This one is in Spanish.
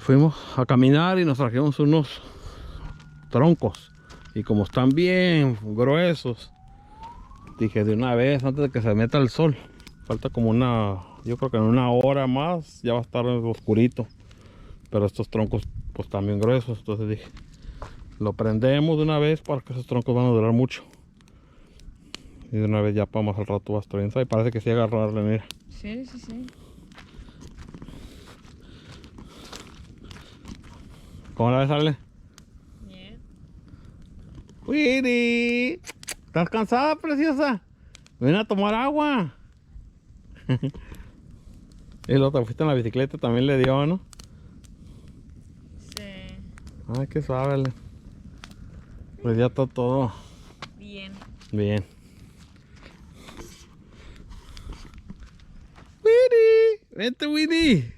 fuimos a caminar y nos trajimos unos troncos. Y como están bien gruesos, dije de una vez antes de que se meta el sol. Falta como yo creo que en una hora más ya va a estar oscurito. Pero estos troncos pues están bien gruesos. Entonces dije, lo prendemos de una vez para que esos troncos van a durar mucho. Y de una vez ya para más al rato va a estar bien. Y parece que sí agarrarle, mira. Sí, sí, sí. ¿Cómo la ves, Ale? Bien. Winnie, ¿estás cansada, preciosa? Ven a tomar agua. Y luego te fuiste en la bicicleta, también le dio, ¿no? Sí. Ay, qué suave, Ale. Pues ya está todo Bien. bien. Winnie, vente, Winnie.